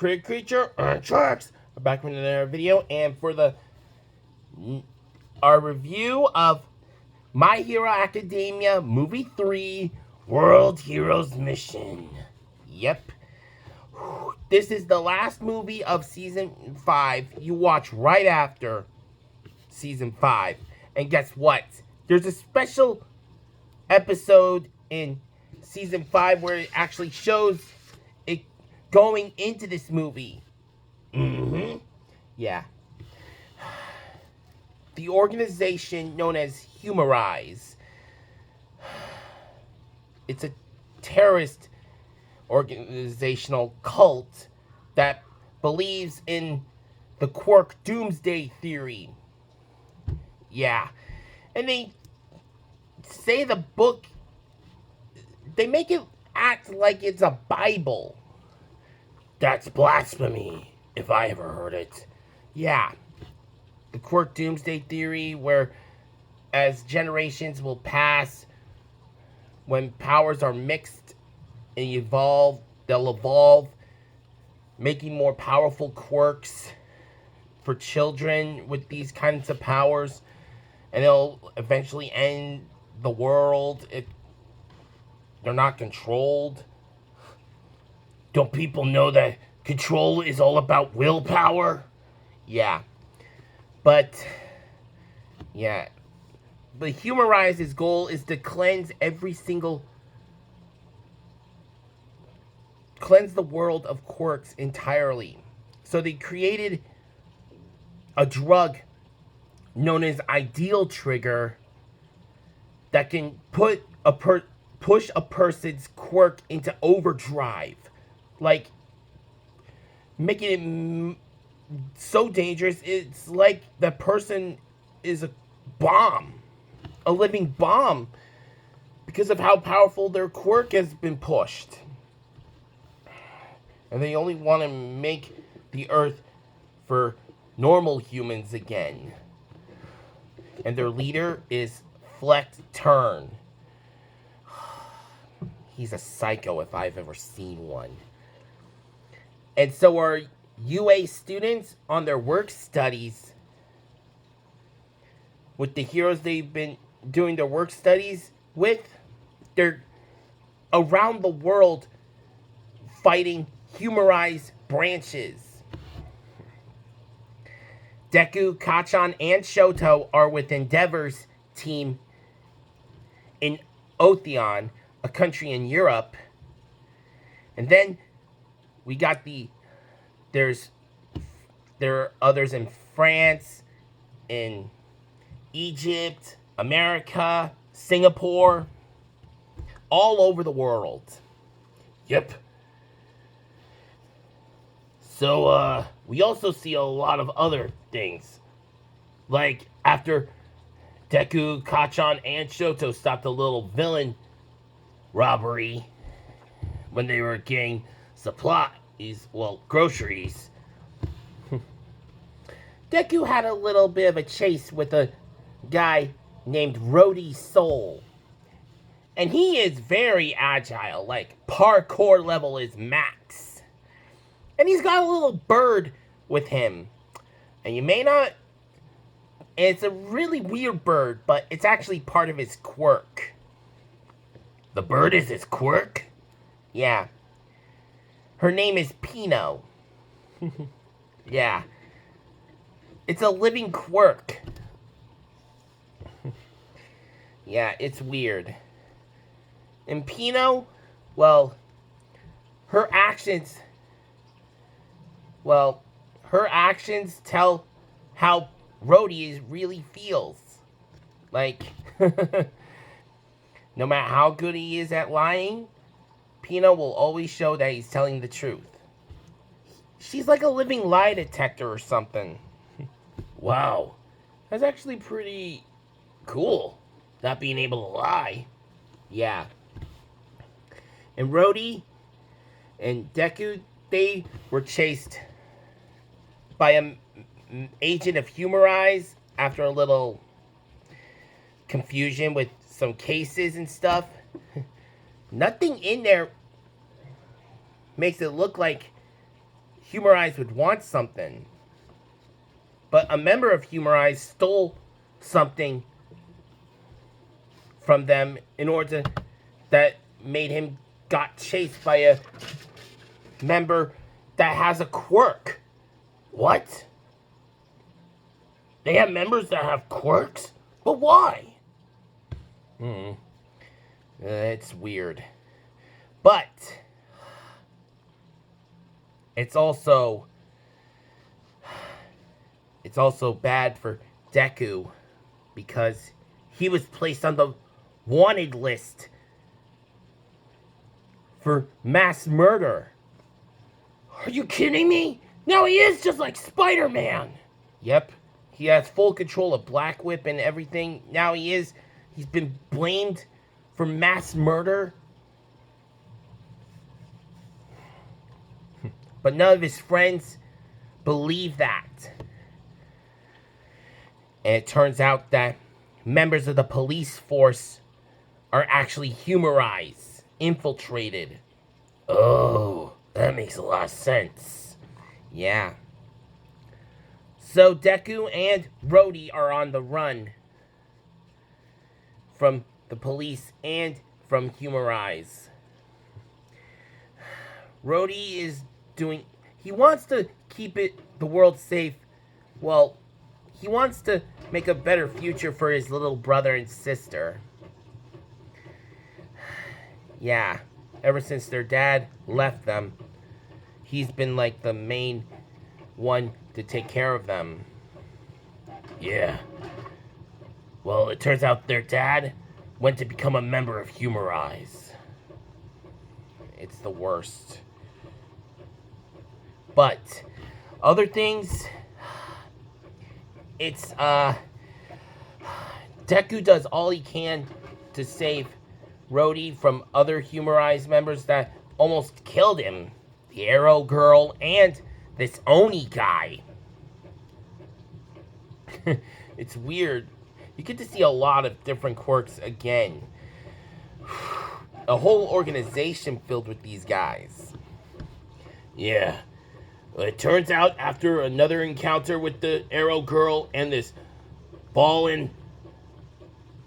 Critic Creature and Tracks. We're back with another video, and for our review of My Hero Academia Movie 3 World Heroes Mission. Yep. This is the last movie of Season 5. You watch right after Season 5. And guess what? There's a special episode in Season 5 where it actually shows it going into this movie. Yeah. The organization known as Humarise. It's a terrorist organizational cult that believes in the Quirk doomsday theory. Yeah. And they say the book, they make it act like it's a Bible. That's blasphemy, if I ever heard it. Yeah. The Quirk doomsday theory, where as generations will pass, when powers are mixed and evolve, they'll evolve, making more powerful quirks for children with these kinds of powers, and they'll eventually end the world if they're not controlled. Don't people know that control is all about willpower? Yeah. But Humarize's goal is to cleanse the world of quirks entirely. So they created a drug known as Ideal Trigger that can push a person's quirk into overdrive, like making it so dangerous. It's like the person is a bomb, a living bomb, because of how powerful their quirk has been pushed. And they only want to make the earth for normal humans again. And their leader is Flect. He's a psycho if I've ever seen one. And so are UA students on their work studies with the heroes they've been doing their work studies with. They're around the world fighting Humarise branches. Deku, Kachan, and Shoto are with Endeavor's team in Otheon, a country in Europe. And then we got there are others in France, in Egypt, America, Singapore, all over the world. Yep. So, we also see a lot of other things. Like, after Deku, Kachan, and Shoto stopped a little villain robbery when they were getting groceries. Deku had a little bit of a chase with a guy named Rody Sol. And he is very agile, like parkour level is max. And he's got a little bird with him. And you may not... It's a really weird bird, but it's actually part of his quirk. The bird is his quirk? Yeah. Her name is Pino. Yeah. It's a living quirk. Yeah, it's weird. And Pino, well, her actions tell how Rody really feels. Like, no matter how good he is at lying, Pino will always show that he's telling the truth. She's like a living lie detector or something. Wow. That's actually pretty cool, not being able to lie. Yeah. And Rody and Deku, they were chased by an agent of Humarise after a little confusion with some cases and stuff. Nothing in there makes it look like Humarise would want something. But a member of Humarise stole something from them in order that made him got chased by a member that has a quirk. What? They have members that have quirks? But why? It's weird. But it's also bad for Deku because he was placed on the wanted list for mass murder. Are you kidding me? Now he is just like Spider-Man. Yep. He has full control of Black Whip and everything. Now he's been blamed for mass murder. But none of his friends believe that. And it turns out that members of the police force are actually Humarise, infiltrated. Oh, that makes a lot of sense. Yeah. So Deku and Rody are on the run from the police and from Humarise. Rody is doing... He wants to keep the world safe. Well, he wants to make a better future for his little brother and sister. Yeah, ever since their dad left them, he's been like the main one to take care of them. Yeah. Well, it turns out their dad went to become a member of Humarise. It's the worst. But other things, it's Deku does all he can to save Rody from other Humarise members that almost killed him. The Arrow Girl and this Oni guy. It's weird. You get to see a lot of different quirks again. A whole organization filled with these guys. Yeah. Well, it turns out after another encounter with the Arrow Girl and this ball and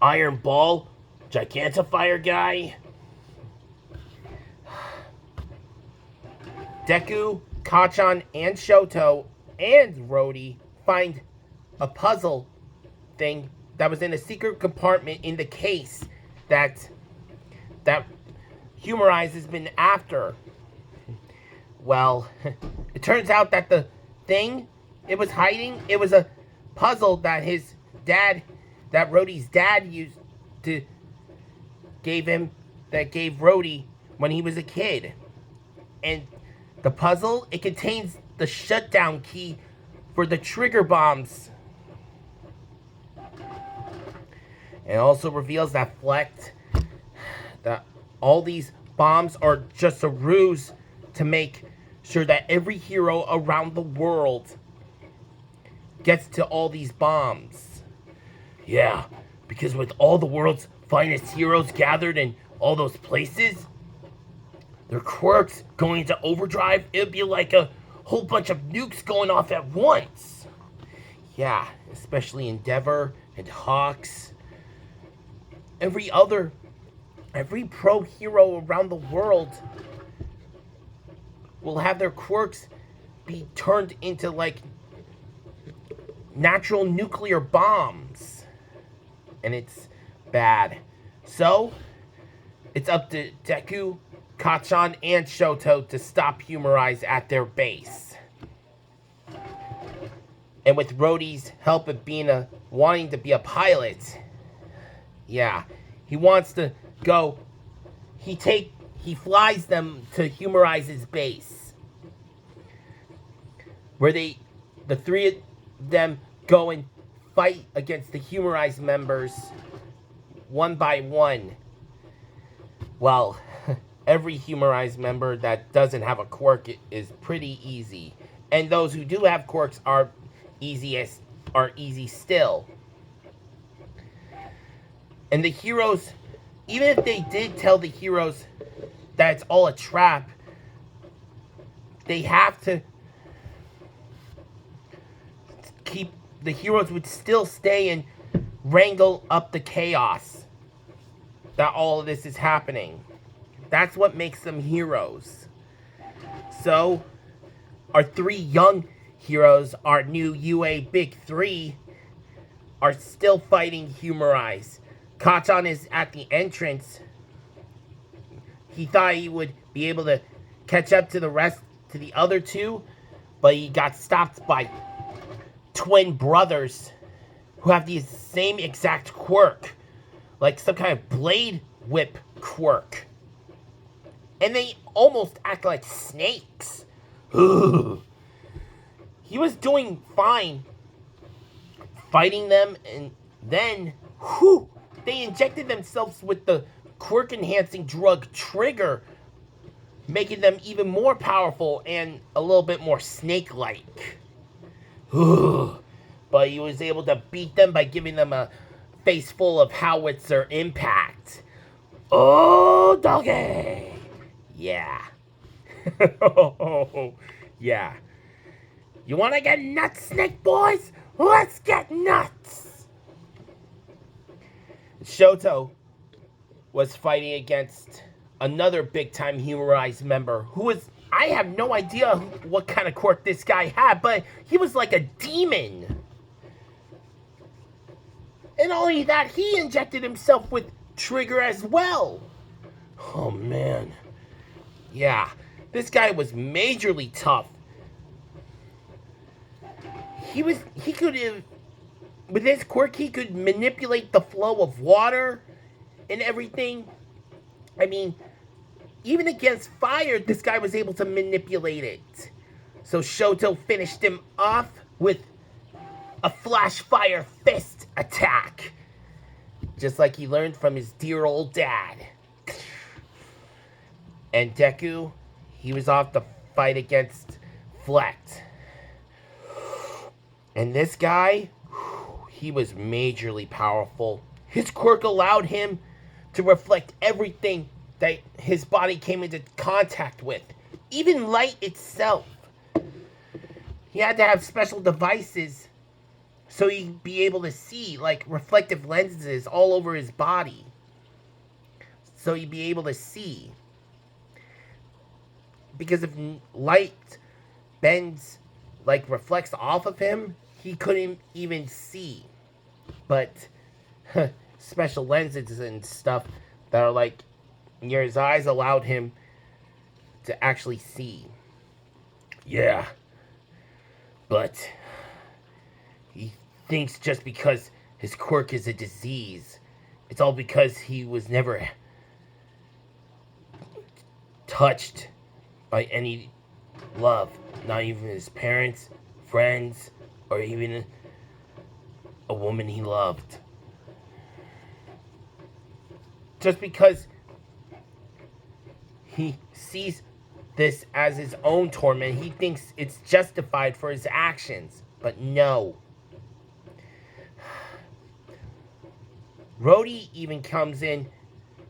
iron ball Gigantifier guy, Deku, Kacchan, and Shoto, and Rody find a puzzle thing that was in a secret compartment in the case that Humarise has been after. Well, it turns out that the thing it was hiding, it was a puzzle that Rody's dad used to gave Rody when he was a kid. And the puzzle, it contains the shutdown key for the trigger bombs. It also reveals that Flect, that all these bombs are just a ruse to make sure that every hero around the world gets to all these bombs. Yeah, because with all the world's finest heroes gathered in all those places, their quirks going into overdrive, it'd be like a whole bunch of nukes going off at once. Yeah, especially Endeavor and Hawks. Every pro hero around the world will have their quirks be turned into like natural nuclear bombs. And it's bad. So, it's up to Deku, Kacchan, and Shoto to stop Humarise at their base. And with Rody's help of wanting to be a pilot, yeah, he wants to go. He flies them to Humarise's base, where the three of them go and fight against the Humarise members one by one. Well, every Humarise member that doesn't have a quirk is pretty easy, and those who do have quirks are easy still. And the heroes, even if they did tell the heroes that it's all a trap, they have to the heroes would still stay and wrangle up the chaos that all of this is happening. That's what makes them heroes. So, our 3 young heroes, our new UA Big 3, are still fighting Humarise. Kachan is at the entrance. He thought he would be able to catch up to the other 2, but he got stopped by twin brothers who have the same exact quirk, like some kind of blade whip quirk. And they almost act like snakes. Ugh. He was doing fine fighting them, and then, they injected themselves with the quirk-enhancing drug Trigger, making them even more powerful and a little bit more snake-like. But he was able to beat them by giving them a face full of howitzer impact. Oh, doggy! Yeah. Yeah. You wanna get nuts, snake boys? Let's get nuts! Shoto was fighting against another big-time Humarise member who was... I have no idea what kind of quirk this guy had, but he was like a demon. And not only that, he injected himself with Trigger as well. Oh, man. Yeah, this guy was majorly tough. He could have, with his quirk, he could manipulate the flow of water and everything. I mean, even against fire, this guy was able to manipulate it. So Shoto finished him off with a flash fire fist attack. Just like he learned from his dear old dad. And Deku, he was off to fight against Flect. And this guy, he was majorly powerful. His quirk allowed him to reflect everything that his body came into contact with. Even light itself. He had to have special devices so he'd be able to see, like reflective lenses all over his body. So he'd be able to see. Because if light bends, like reflects off of him, he couldn't even see. But special lenses and stuff that are like near his eyes allowed him to actually see. Yeah. But he thinks just because his quirk is a disease, it's all because he was never touched by any love. Not even his parents, friends, or even a woman he loved. Just because he sees this as his own torment, he thinks it's justified for his actions. But no. Rody even comes in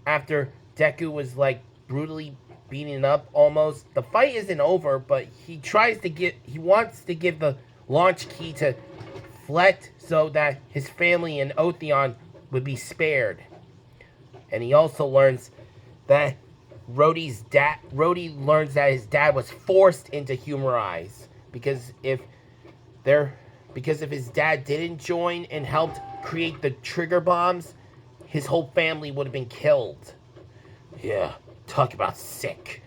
after Deku was like brutally beaten up almost. The fight isn't over, but he wants to give the launch key to Flect so that his family and Otheon would be spared. And he also learns that Rody learns that his dad was forced into Humarise because if his dad didn't join and helped create the trigger bombs, his whole family would have been killed. Yeah, talk about sick.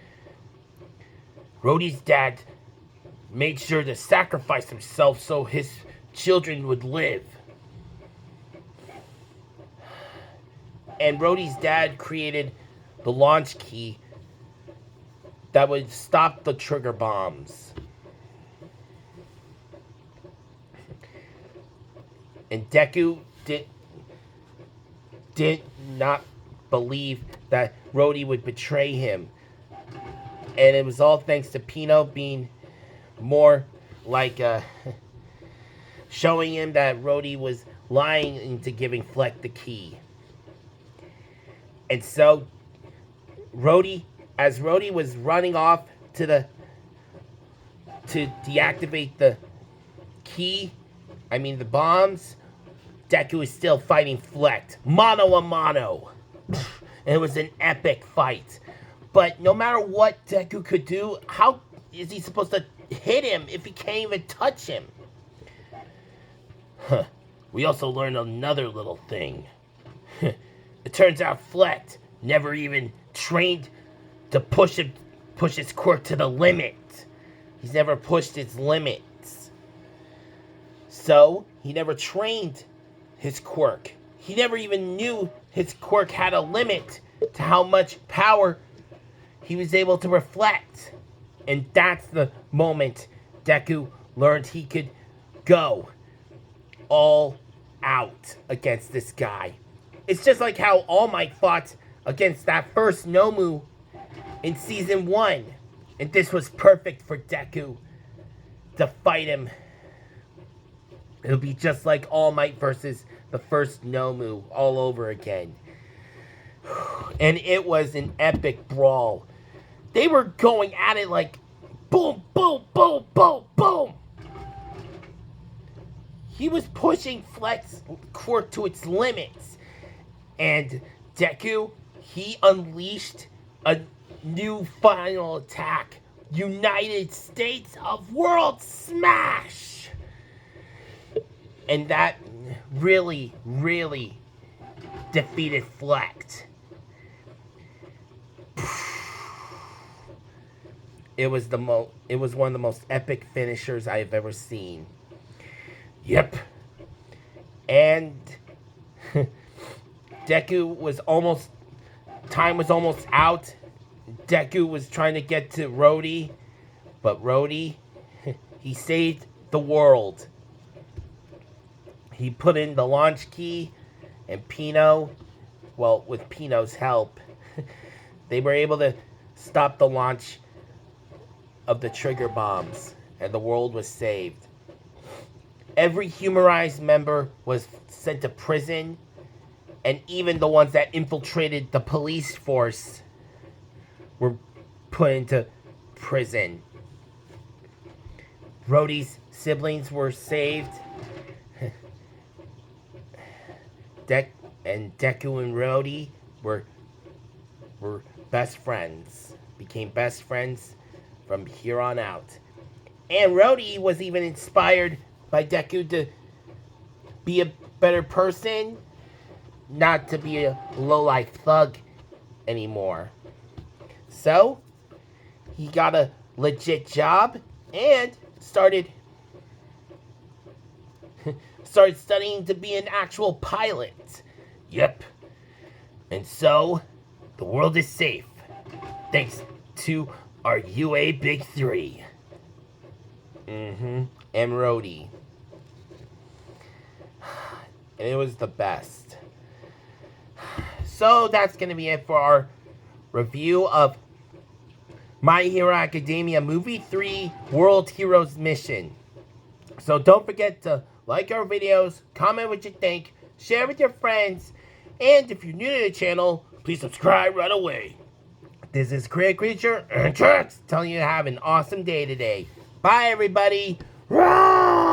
Rody's dad made sure to sacrifice himself so his children would live. And Rody's dad created the launch key that would stop the trigger bombs. And Deku did not believe that Rody would betray him. And it was all thanks to Pino being more like showing him that Rody was lying into giving Flect the key. And so as Rody was running off to deactivate the key I mean the bombs, Deku is still fighting Flect. Mano a mano. And it was an epic fight. But no matter what Deku could do, how is he supposed to hit him if he can't even touch him? Huh. We also learned another little thing. It turns out Flect never even trained to push his quirk to the limit. He's never pushed his limits. So, he never trained his quirk. He never even knew his quirk had a limit to how much power he was able to reflect. And that's the moment Deku learned he could go all out against this guy. It's just like how All Might fought against that first Nomu in Season 1. And this was perfect for Deku to fight him. It'll be just like All Might versus the first Nomu all over again. And it was an epic brawl. They were going at it like boom, boom, boom, boom, boom. He was pushing Flect's quirk to its limits. And Deku, he unleashed a new final attack. United States of World Smash! And that really, really defeated Flect. It was one of the most epic finishers I have ever seen. Yep. And Deku was almost... Time was almost out. Deku was trying to get to Rody. But Rody, he saved the world. He put in the launch key. And Pino, well, with Pino's help, they were able to stop the launch of the trigger bombs. And the world was saved. Every Humarise member was sent to prison, and even the ones that infiltrated the police force were put into prison. Rody's siblings were saved, and Deku and Rody were best friends, became best friends from here on out. And Rody was even inspired by Deku to be a better person, not to be a low-life thug anymore. So, he got a legit job and started studying to be an actual pilot. Yep. And so, the world is safe, thanks to our UA Big Three. And Rody. And it was the best. So that's going to be it for our review of My Hero Academia Movie 3 World Heroes Mission. So don't forget to like our videos, comment what you think, share with your friends, and if you're new to the channel, please subscribe right away. This is Creative Creature and Tricks telling you to have an awesome day today. Bye everybody. Rah!